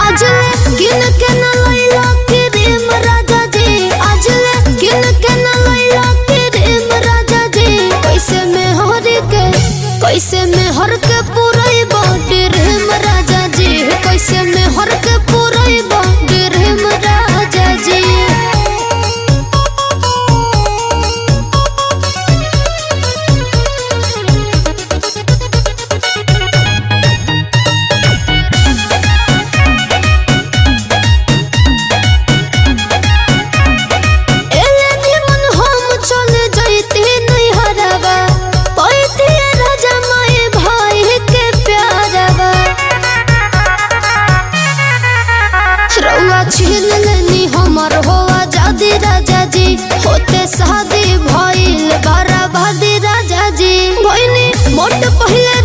आजले किन के न लैला के रेम राजा जी, आजले किन के न लैला के रेम राजा जी। कैसे में हर के पूराई बाटे रेम राजा जी, कैसे में हर के पूराई बाटे रेम राजा जी। छीन लेनी हमर हो आजादी राजा जी, होते शादी भइल बराबादी राजा जी। भइनी मोट पहले